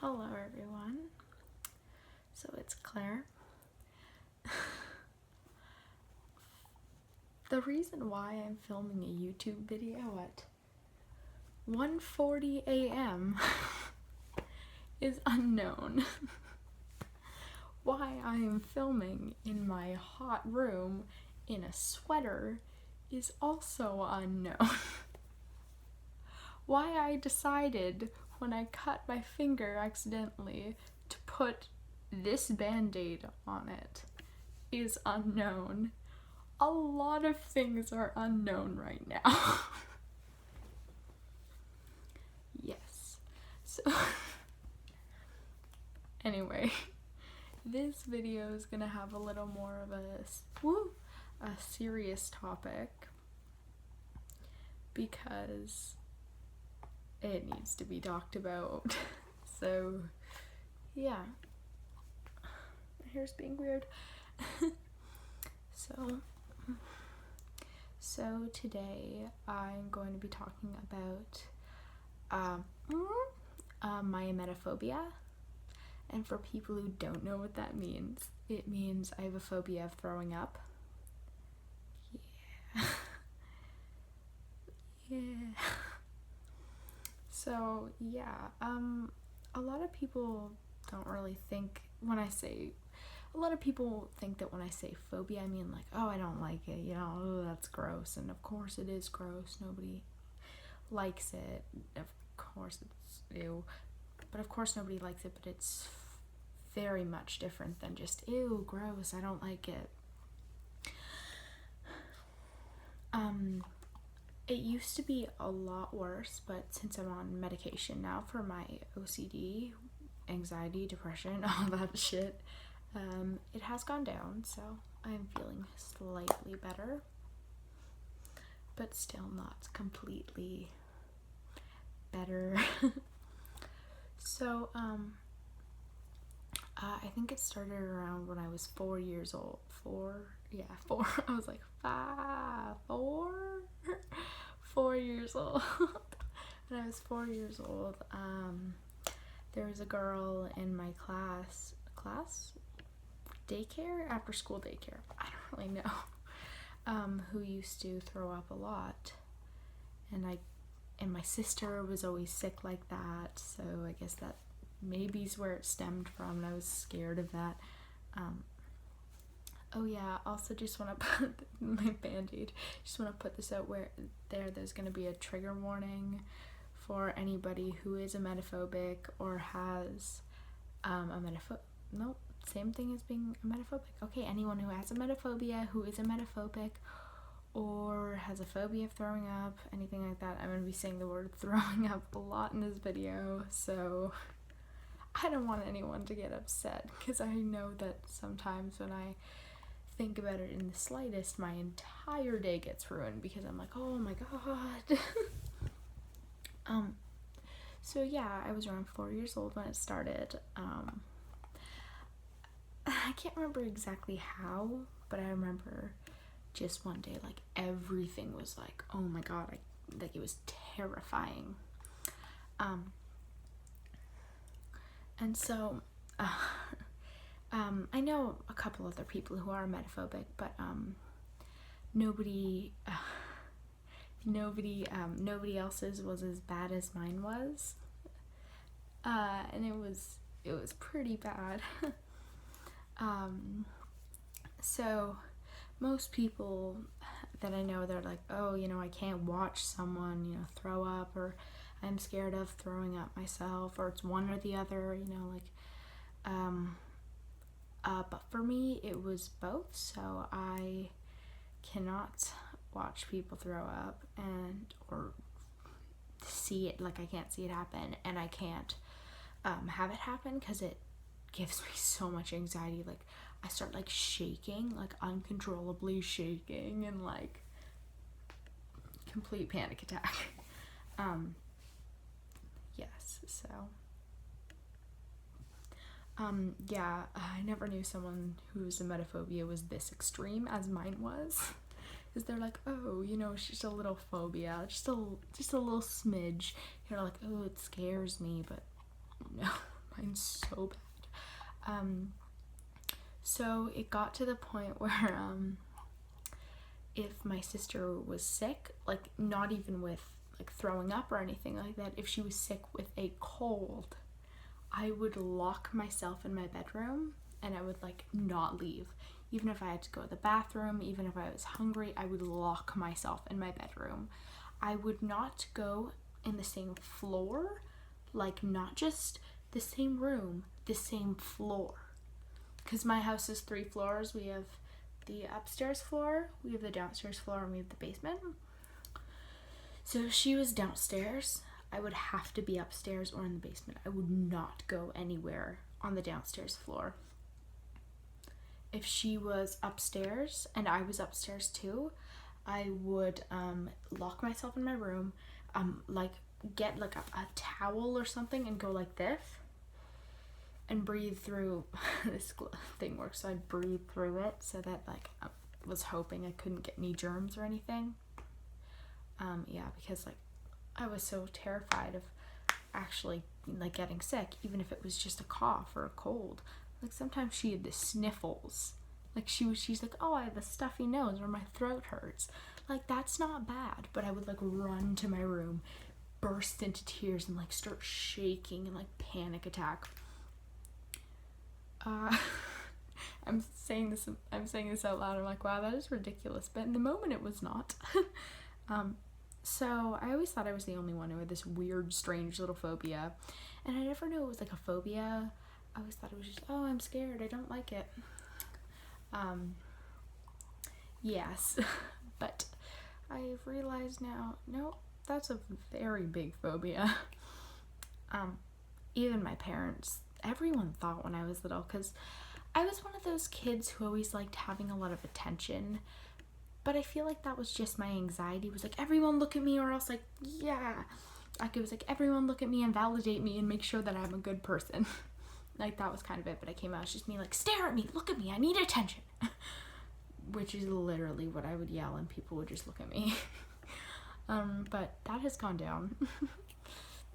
Hello everyone. So it's Claire. The reason why I'm filming a YouTube video at 1:40 a.m. is unknown. Why I am filming in my hot room in a sweater is also unknown. Why I decided when I cut my finger accidentally to put this band-aid on it is unknown. A lot of things are unknown right now. Yes. So anyway, this video is gonna have a little more of a serious topic because it needs to be talked about. So yeah, my hair's being weird. So today I'm going to be talking about my emetophobia. And for people who don't know what that means, it means I have a phobia of throwing up. Yeah. Yeah. So yeah, a lot of people don't really think a lot of people think that when I say phobia, I mean like, oh, I don't like it, oh, that's gross. And of course it is gross. Nobody likes it. Of course it's ew. But of course nobody likes it, but it's very much different than just, ew, gross, I don't like it. It used to be a lot worse, but since I'm on medication now for my OCD, anxiety, depression, all that shit, it has gone down, so I'm feeling slightly better, but still not completely better. So, I think it started around when I was 4 years old. 4. I was like 4 years old. When I was 4 years old, there was a girl in my class, daycare, after school daycare, I don't really know, who used to throw up a lot, and my sister was always sick like that, so I guess that maybe is where it stemmed from, and I was scared of that. Oh yeah, also just want to put my band-aid, just want to put this out there's going to be a trigger warning for anybody who is emetophobic or has same thing as being emetophobic. Okay, anyone who has emetophobia, who is emetophobic, or has a phobia of throwing up, anything like that. I'm going to be saying the word throwing up a lot in this video, so I don't want anyone to get upset, because I know that sometimes when I think about it in the slightest, my entire day gets ruined, because I'm like, oh my god. So yeah, I was around 4 years old when it started. I can't remember exactly how, but I remember just one day, like, everything was like, oh my god, like, it was terrifying. And so, I know a couple other people who are emetophobic, but nobody else's was as bad as mine was, and it was pretty bad. So most people that I know, they're like, oh, I can't watch someone, throw up, or I'm scared of throwing up myself, or it's one or the other, but for me, it was both, so I cannot watch people throw up or see it, like, I can't see it happen, and I can't have it happen, because it gives me so much anxiety. Like, I start, like, shaking, like, uncontrollably shaking, and, like, complete panic attack. Yes, so yeah, I never knew someone whose emetophobia was this extreme as mine was. Because they're like, oh, it's just a little phobia, just a little smidge. You're like, oh, it scares me, but no, Mine's so bad. So it got to the point where if my sister was sick, like not even with like throwing up or anything like that, if she was sick with a cold, I would lock myself in my bedroom and I would like not leave. Even if I had to go to the bathroom, even if I was hungry, I would lock myself in my bedroom. I would not go in the same floor, like not just the same room, the same floor. Because my house is 3 floors. We have the upstairs floor, we have the downstairs floor, and we have the basement. So if she was downstairs, I would have to be upstairs or in the basement. I would not go anywhere on the downstairs floor. If she was upstairs and I was upstairs too, I would lock myself in my room, like get like a towel or something and go like this and breathe through. This thing works, so I'd breathe through it so that like I was hoping I couldn't get any germs or anything. Yeah, because like I was so terrified of actually like getting sick, even if it was just a cough or a cold. Like sometimes she had the sniffles. Like she's like, oh, I have a stuffy nose or my throat hurts. Like that's not bad, but I would like run to my room, burst into tears and like start shaking and like panic attack. I'm saying this out loud. I'm like, wow, that is ridiculous. But in the moment it was not. So I always thought I was the only one who had this weird, strange little phobia. And I never knew it was like a phobia. I always thought it was just, oh, I'm scared, I don't like it. Yes, but I've realized now, no, that's a very big phobia. Even my parents, everyone thought when I was little, because I was one of those kids who always liked having a lot of attention, but I feel like that was just my anxiety. It was like, everyone look at me, or else like, yeah. Like it was like, everyone look at me and validate me and make sure that I'm a good person. Like that was kind of it, but I came out as just me like, stare at me, look at me, I need attention. Which is literally what I would yell and people would just look at me. But that has gone down.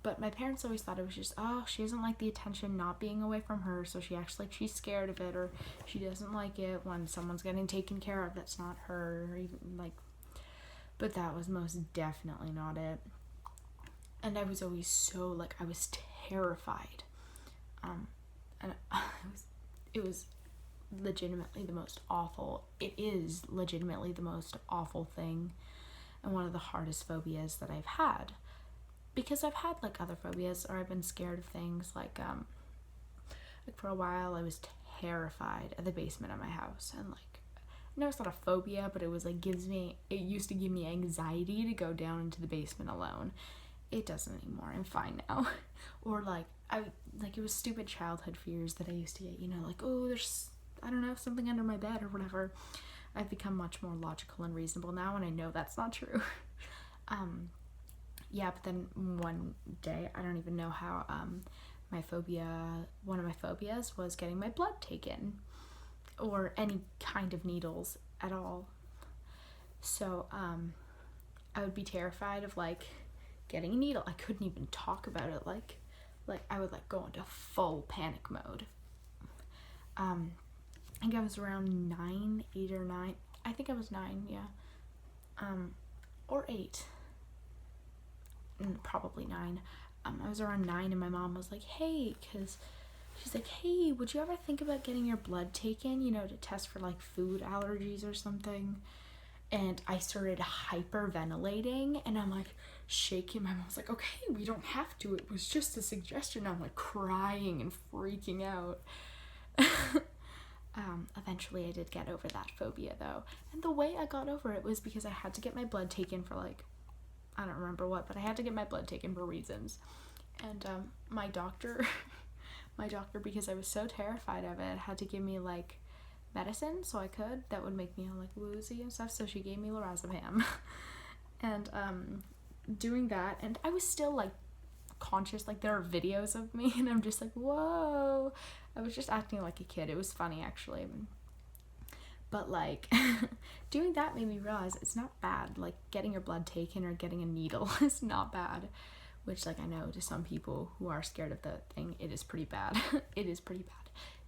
But my parents always thought it was just, oh, she doesn't like the attention not being away from her, so she's scared of it, or she doesn't like it when someone's getting taken care of that's not her, or even like, but that was most definitely not it. And I was always so like, I was terrified. And it was legitimately the most awful, it is legitimately the most awful thing and one of the hardest phobias that I've had, because I've had like other phobias, or I've been scared of things like for a while I was terrified of the basement of my house, and like, no, it's not a phobia, but it was like it used to give me anxiety to go down into the basement alone. It doesn't anymore, I'm fine now. Or like, it was stupid childhood fears that I used to get, you know, like, oh, there's, I don't know, something under my bed or whatever. I've become much more logical and reasonable now, and I know that's not true. Yeah, but then one day, I don't even know how, one of my phobias was getting my blood taken, or any kind of needles at all. So, I would be terrified of like getting a needle. I couldn't even talk about it. Like I would like go into full panic mode. I think I was around 8 or 9. I think I was 9, yeah. Or 8. Probably 9. I was around 9 and my mom was like, hey, because she's like, hey, would you ever think about getting your blood taken, you know, to test for like food allergies or something? And I started hyperventilating, and I'm like shaking. My mom's like, okay, we don't have to. It was just a suggestion. I'm like crying and freaking out. Eventually I did get over that phobia though. And the way I got over it was because I had to get my blood taken for like, I don't remember what, but I had to get my blood taken for reasons. And my doctor, because I was so terrified of it, had to give me like medicine that would make me all like woozy and stuff, so she gave me lorazepam. And doing that, and I was still like conscious, like there are videos of me and I'm just like, whoa, I was just acting like a kid. It was funny actually, but like doing that made me realize it's not bad. Like getting your blood taken or getting a needle is not bad which, like, I know to some people who are scared of the thing, it is pretty bad. It is pretty bad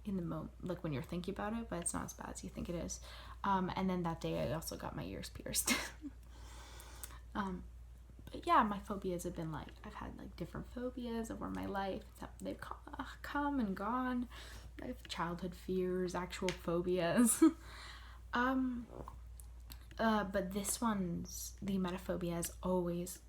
in the moment, like when you're thinking about it, but it's not as bad as you think it is. And then that day I also got my ears pierced. But yeah, my phobias have been, like, I've had, like, different phobias over my life. They've come and gone. I have childhood fears, actual phobias. But this one's, the emetophobia has always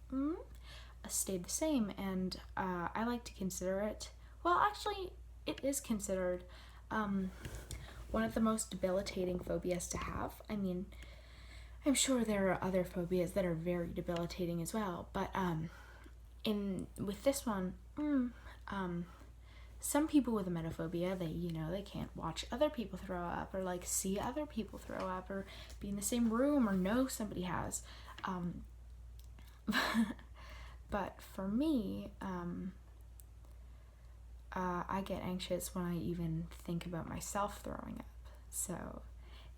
stayed the same, and I like to consider it, well, actually, it is considered one of the most debilitating phobias to have. I mean, I'm sure there are other phobias that are very debilitating as well, but with this one, some people with emetophobia, they can't watch other people throw up, or, like, see other people throw up, or be in the same room, or know somebody has. But for me, I get anxious when I even think about myself throwing up. So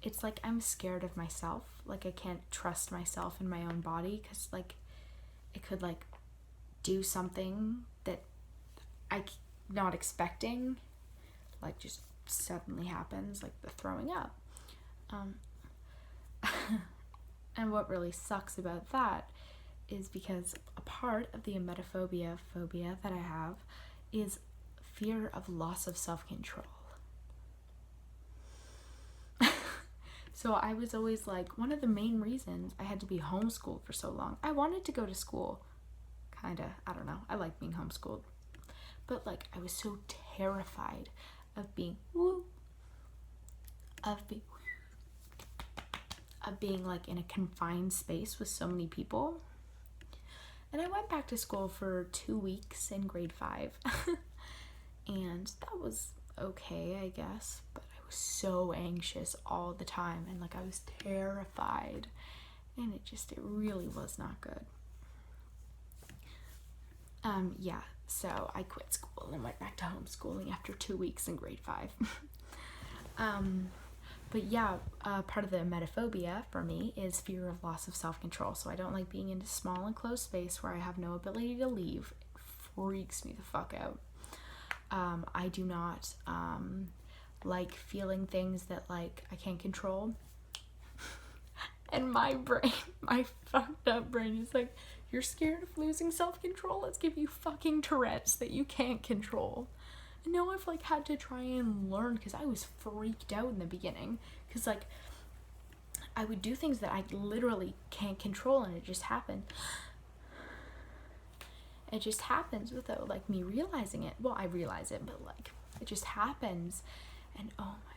it's like I'm scared of myself. Like, I can't trust myself in my own body, because, like, it could, like, do something that I'm not expecting, like, just suddenly happens, like the throwing up. And what really sucks about that is because a part of the emetophobia phobia that I have is fear of loss of self-control. So I was always, like, one of the main reasons I had to be homeschooled for so long. I wanted to go to school, kinda, I don't know, I like being homeschooled. But, like, I was so terrified of being, like, in a confined space with so many people. And I went back to school for 2 weeks in grade 5. And that was okay, I guess, but I was so anxious all the time, and, like, I was terrified, and it really was not good. Yeah, so I quit school and went back to homeschooling after 2 weeks in grade 5. But yeah, part of the emetophobia for me is fear of loss of self-control. So I don't like being in a small enclosed space where I have no ability to leave. It freaks me the fuck out. I do not like feeling things that, like, I can't control. And my fucked up brain is like, you're scared of losing self-control? Let's give you fucking Tourette's that you can't control. And now I've, like, had to try and learn, because I was freaked out in the beginning. Because, like, I would do things that I literally can't control, and it just happened. It just happens without, like, me realizing it. Well, I realize it, but, like, it just happens. And oh my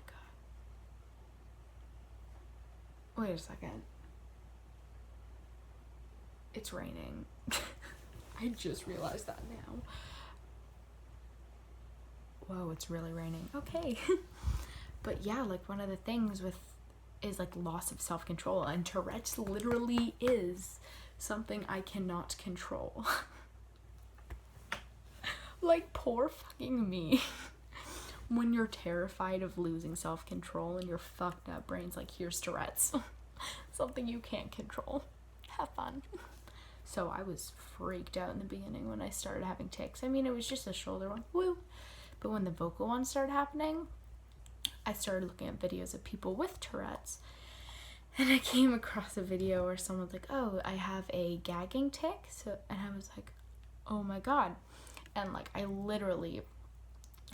god. Wait a second. It's raining. I just realized that now. Whoa, it's really raining. Okay. But yeah, like, one of the things is, like, loss of self-control, and Tourette's literally is something I cannot control. Like, poor fucking me. When you're terrified of losing self-control and your fucked up brain's like, here's Tourette's. Something you can't control. Have fun. So I was freaked out in the beginning when I started having tics. I mean, it was just a shoulder one. Woo. But when the vocal ones started happening, I started looking at videos of people with Tourette's. And I came across a video where someone's like, oh, I have a gagging tic. And I was like, oh my god. And, like, I literally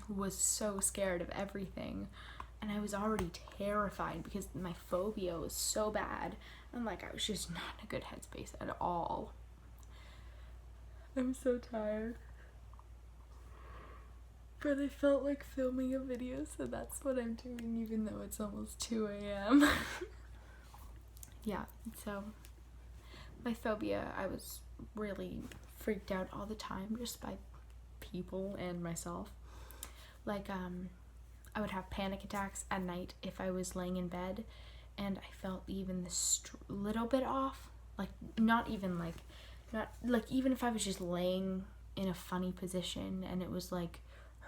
was so scared of everything. And I was already terrified because my phobia was so bad. And, like, I was just not in a good headspace at all. I'm so tired. But I felt like filming a video, so that's what I'm doing, even though it's almost 2 a.m. Yeah, so my phobia, I was really freaked out all the time, just by people and myself. Like, I would have panic attacks at night if I was laying in bed, and I felt even little bit off. Like, even if I was just laying in a funny position and it was, like,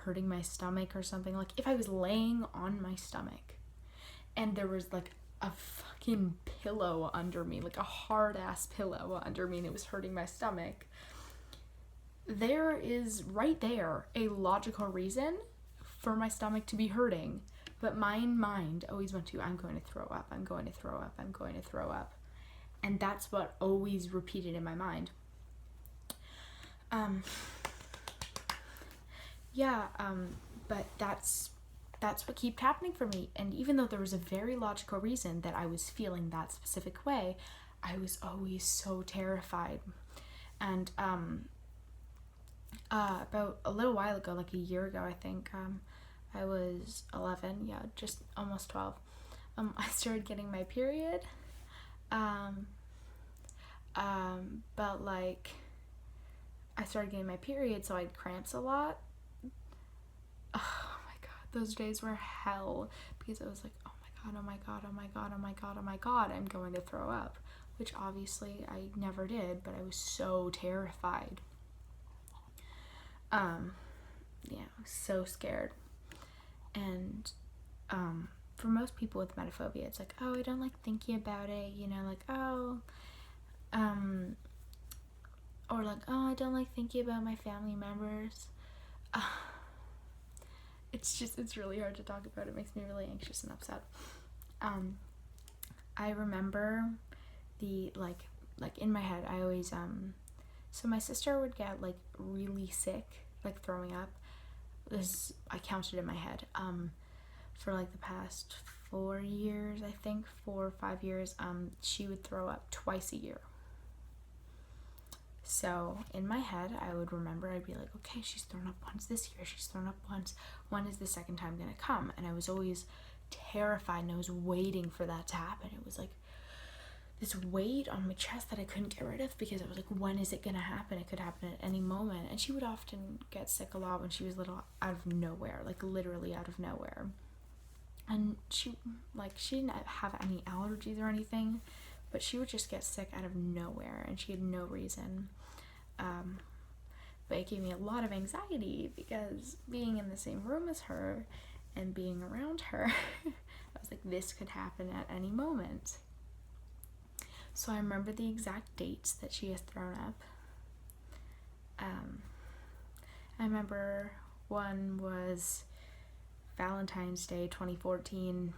hurting my stomach or something. Like, if I was laying on my stomach and there was, like, a fucking pillow under me, like a hard ass pillow under me, and it was hurting my stomach, there is right there a logical reason for my stomach to be hurting, but my mind always went to, I'm going to throw up, I'm going to throw up, I'm going to throw up. And that's what always repeated in my mind. But that's what kept happening for me. And even though there was a very logical reason that I was feeling that specific way, I was always so terrified. And about a little while ago, like a year ago, I think, I was 11, just almost 12. I started getting my period. But like, I started getting my period, so I had cramps a lot. Oh my god, those days were hell, because I was like, oh my god, oh my god, oh my god, oh my god, oh my god, I'm going to throw up, which obviously I never did, but I was so terrified. I was so scared. And for most people with emetophobia, it's like, oh, I don't like thinking about it, like, oh, or like, oh, I don't like thinking about my family members. It's really hard to talk about. It makes me really anxious and upset. I remember like in my head, I always, so my sister would get like really sick, like throwing up. I counted in my head, for like the past 4 years, I think, 4 or 5 years, she would throw up twice a year. So in my head, I would remember, I'd be like, okay, she's thrown up once this year, she's thrown up once, when is the second time gonna come? And I was always terrified, and I was waiting for that to happen. It was like this weight on my chest that I couldn't get rid of, because I was like, when is it gonna happen? It could happen at any moment. And she would often get sick a lot when she was little, out of nowhere, like literally out of nowhere. And she didn't have any allergies or anything, but she would just get sick out of nowhere, and she had no reason. But it gave me a lot of anxiety, because being in the same room as her and being around her, I was like, this could happen at any moment. So I remember the exact dates that she has thrown up. I remember one was Valentine's Day 2014.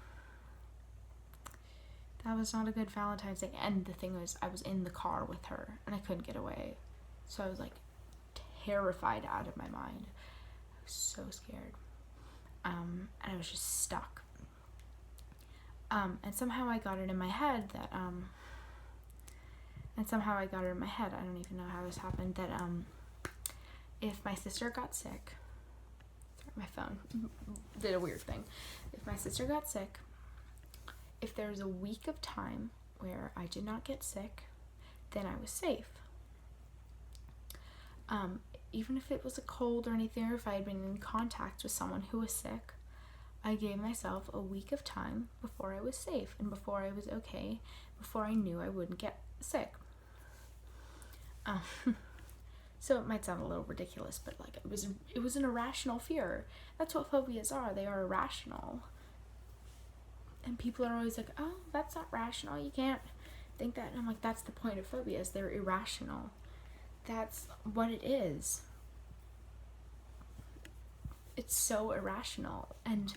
That was not a good Valentine's Day. And the thing was, I was in the car with her and I couldn't get away. So I was like terrified out of my mind. I was so scared. And I was just stuck. And somehow I got it in my head that, I don't even know how this happened, that if my sister got sick, sorry, my phone did a weird thing. If my sister got sick, if there was a week of time where I did not get sick, then I was safe. Even if it was a cold or anything, or if I had been in contact with someone who was sick, I gave myself a week of time before I was safe and before I was okay, before I knew I wouldn't get sick. So it might sound a little ridiculous, but like it was an irrational fear. That's what phobias are. They are irrational. And people are always like, oh, that's not rational, you can't think that. And I'm like, that's the point of phobias. They're irrational. That's what it is. It's so irrational. And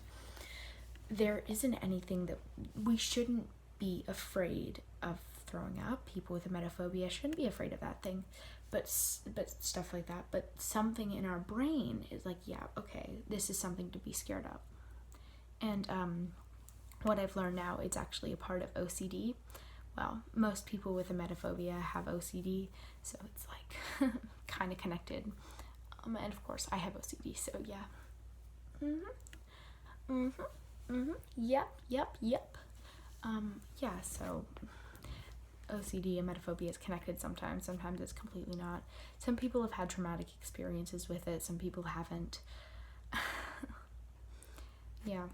there isn't anything that we shouldn't be afraid of throwing up. People with emetophobia shouldn't be afraid of that thing. But stuff like that. But something in our brain is like, yeah, okay, this is something to be scared of. And what I've learned now, it's actually a part of OCD. Well, most people with emetophobia have OCD, so it's like kind of connected. And of course, I have OCD, so yeah. Yep. Yeah, so OCD and emetophobia is connected sometimes. Sometimes it's completely not. Some people have had traumatic experiences with it. Some people haven't. Yeah.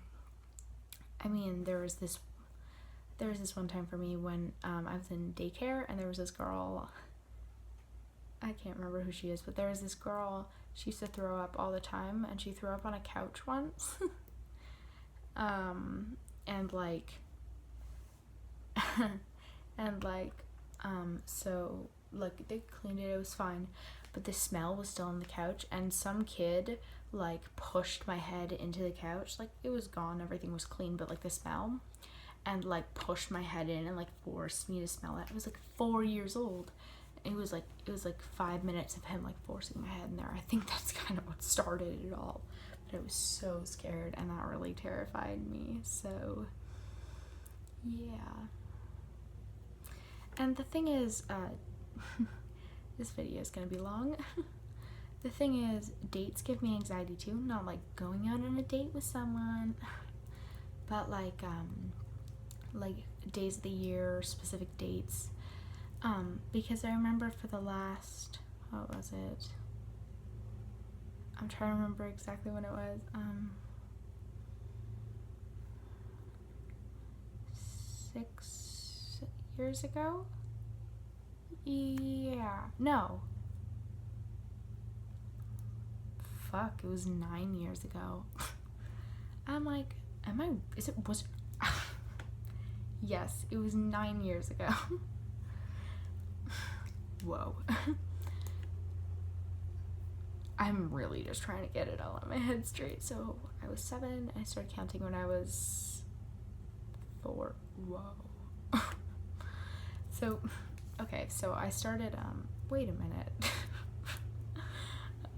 I mean, there was this one time for me when I was in daycare, and there was this girl, I can't remember who she is, but there was this girl, she used to throw up all the time, and she threw up on a couch once. So like they cleaned it, it was fine, but the smell was still on the couch, and some kid like pushed my head into the couch. Like, it was gone, everything was clean, but like the smell, and like pushed my head in and like forced me to smell it. I was like 4 years old. It was like 5 minutes of him like forcing my head in there. I think that's kind of what started it all. But I was so scared, and that really terrified me. So yeah. And the thing is, this video is gonna be long. The thing is, dates give me anxiety too. Not like going out on a date with someone, but like days of the year, specific dates. Because I remember for the last, what was it? I'm trying to remember exactly when it was. 6 years ago? Yeah. No. Fuck, it was 9 years ago. I'm like, yes, it was 9 years ago. Whoa. I'm really just trying to get it all in my head straight. So I was 7. I started counting when I was 4. Whoa. So, okay, so I started, wait a minute.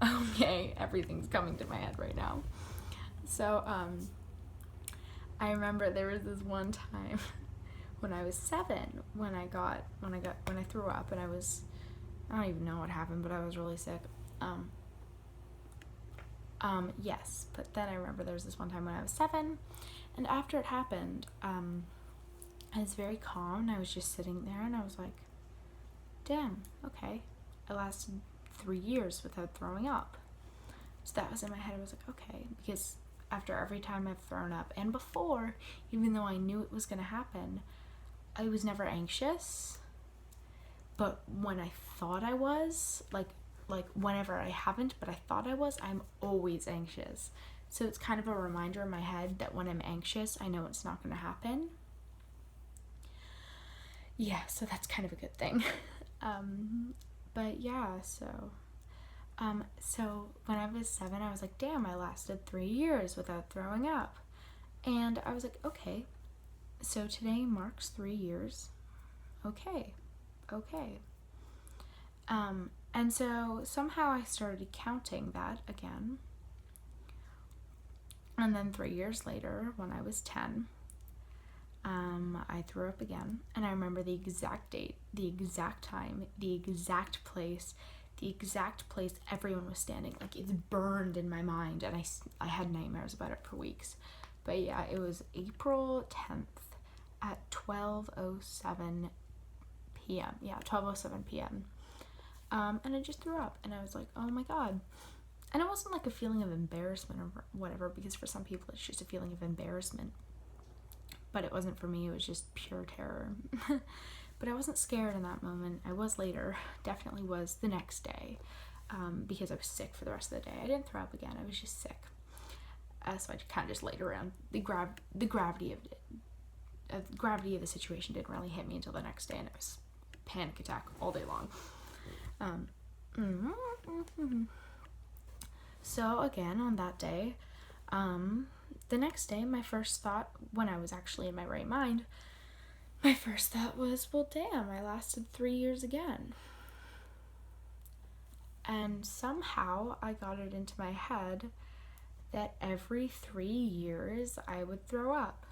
Okay, everything's coming to my head right now. So, I remember there was this one time when I was 7, when I threw up, and I don't even know what happened, but I was really sick. Yes, but then I remember there was this one time when I was 7, and after it happened, I was very calm, and I was just sitting there, and I was like, damn, okay, I lasted 3 years without throwing up. So that was in my head. I was like, okay, because after every time I've thrown up, and before, even though I knew it was gonna happen, I was never anxious, but when I thought I was, like whenever I haven't, but I thought I was, I'm always anxious. So it's kind of a reminder in my head that when I'm anxious, I know it's not gonna happen. Yeah, so that's kind of a good thing. But yeah, so when I was 7, I was like, damn, I lasted 3 years without throwing up. And I was like, okay, so today marks 3 years. Okay. And so somehow I started counting that again. And then 3 years later, when I was 10, I threw up again. And I remember the exact date, the exact time, the exact place everyone was standing. Like, it's burned in my mind, and I had nightmares about it for weeks. But yeah, it was April 10th at 12:07 p.m. Yeah, 12:07 p.m. And I just threw up, and I was like, oh my god. And it wasn't like a feeling of embarrassment or whatever, because for some people it's just a feeling of embarrassment. But it wasn't for me, it was just pure terror. But I wasn't scared in that moment. I was later, definitely was the next day, because I was sick for the rest of the day. I didn't throw up again, I was just sick. So I kind of just laid around. The gravity of the situation didn't really hit me until the next day, and it was panic attack all day long. So again, on that day, the next day, my first thought, when I was actually in my right mind, my first thought was, well, damn, I lasted 3 years again. And somehow I got it into my head that every 3 years I would throw up.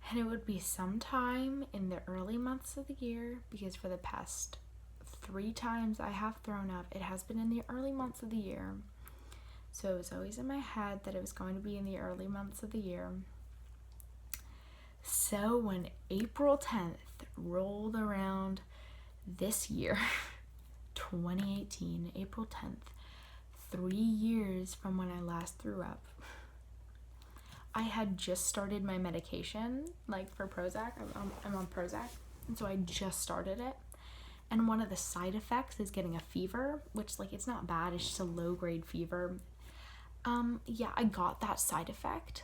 And it would be sometime in the early months of the year, because for the past 3 times I have thrown up, it has been in the early months of the year. So it was always in my head that it was going to be in the early months of the year. So when April 10th rolled around this year, 2018, April 10th, 3 years from when I last threw up, I had just started my medication, like for Prozac. I'm on Prozac, and so I just started it. And one of the side effects is getting a fever, which, like, it's not bad, it's just a low-grade fever. Yeah, I got that side effect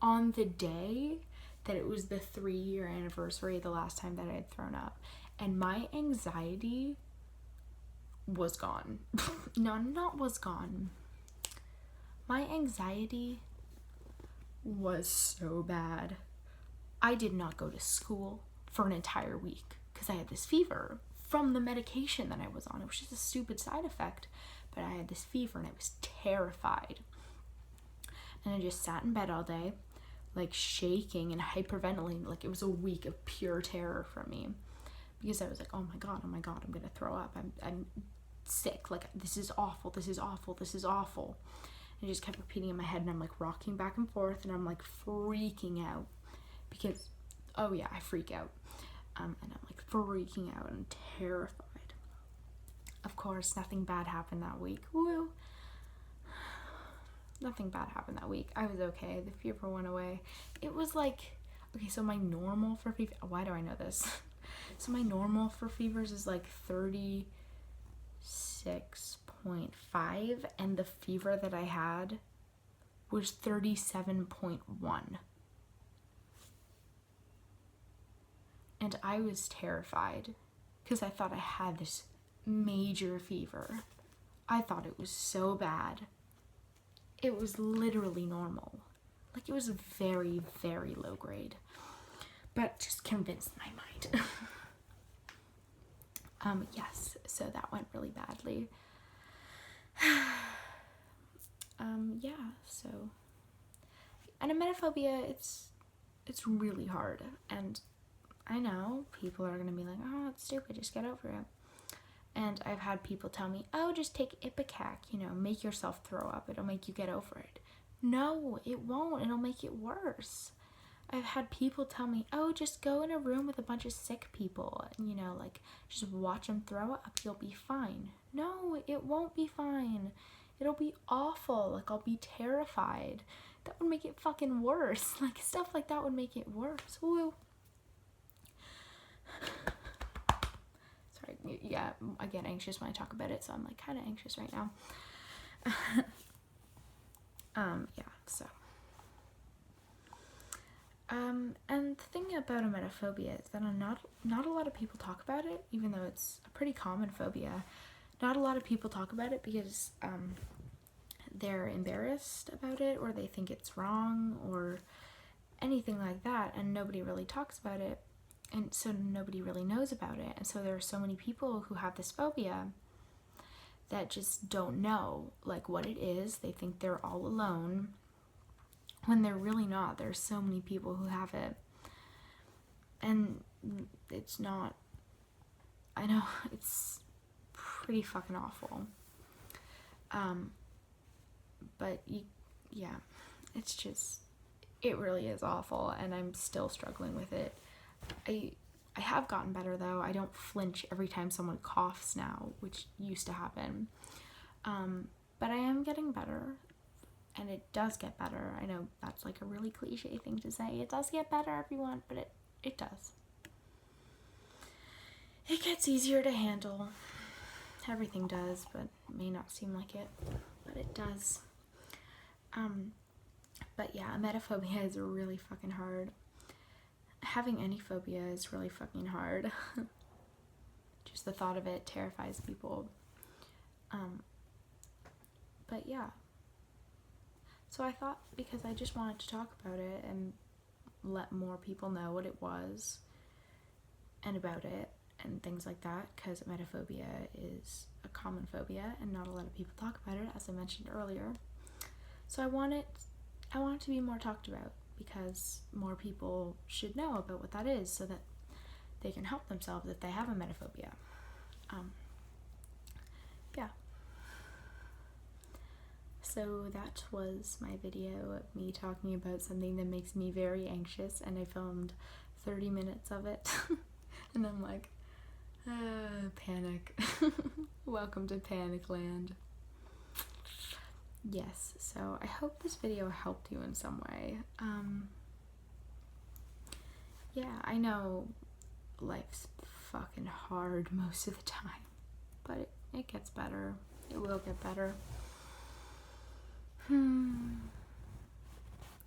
on the day that it was the 3-year anniversary of the last time that I had thrown up. And my anxiety was gone. No, not was gone. My anxiety was so bad. I did not go to school for an entire week because I had this fever from the medication that I was on. It was just a stupid side effect, but I had this fever and I was terrified. And I just sat in bed all day, like shaking and hyperventilating. Like, it was a week of pure terror for me because I was like, oh my god, I'm gonna throw up. I'm sick. Like, this is awful. And I just kept repeating in my head, and I'm like rocking back and forth, and I'm like freaking out because, oh yeah, I freak out. And I'm like freaking out and terrified. Of course, nothing bad happened that week. Woo! Nothing bad happened that week. I was okay. The fever went away. It was like, okay, so my normal for fever, why do I know this? So my normal for fevers is like 36.5, and the fever that I had was 37.1. And I was terrified because I thought I had this major fever. I thought it was so bad. It was literally normal. Like, it was very, very low grade. But just convinced my mind. Yes, so that went really badly. Yeah, so. And emetophobia, it's really hard. And I know people are gonna be like, oh, it's stupid, just get over it. And I've had people tell me, oh, just take Ipecac, make yourself throw up. It'll make you get over it. No, it won't. It'll make it worse. I've had people tell me, oh, just go in a room with a bunch of sick people and, like, just watch them throw up. You'll be fine. No, it won't be fine. It'll be awful. Like, I'll be terrified. That would make it fucking worse. Like, stuff like that would make it worse. Woo. Sorry, yeah, I get anxious when I talk about it, so I'm, like, kind of anxious right now. Yeah, so. And the thing about emetophobia is that not a lot of people talk about it, even though it's a pretty common phobia. Not a lot of people talk about it because they're embarrassed about it, or they think it's wrong, or anything like that, and nobody really talks about it, and so nobody really knows about it. And so there are so many people who have this phobia that just don't know, like, what it is. They think they're all alone, when they're really not. There's so many people who have it, and it's not, I know, it's pretty fucking awful, but yeah, it's just, it really is awful, and I'm still struggling with it. I have gotten better, though. I don't flinch every time someone coughs now, which used to happen, but I am getting better. And it does get better. I know that's like a really cliche thing to say. It does get better, everyone, but it does. It gets easier to handle. Everything does, but it may not seem like it, but it does. But yeah, emetophobia is really fucking hard. Having any phobia is really fucking hard. Just the thought of it terrifies people. But yeah. So I thought, because I just wanted to talk about it and let more people know what it was and about it and things like that, because emetophobia is a common phobia and not a lot of people talk about it, as I mentioned earlier. So I want it to be more talked about, because more people should know about what that is so that they can help themselves if they have emetophobia. Yeah. So that was my video of me talking about something that makes me very anxious, and I filmed 30 minutes of it. And I'm like, panic. Welcome to Panic Land. Yes, so I hope this video helped you in some way. Yeah, I know life's fucking hard most of the time, but it gets better. It will get better.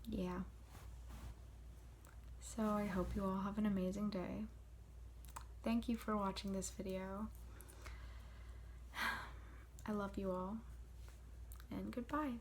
Yeah. So I hope you all have an amazing day. Thank you for watching this video. I love you all, and goodbye.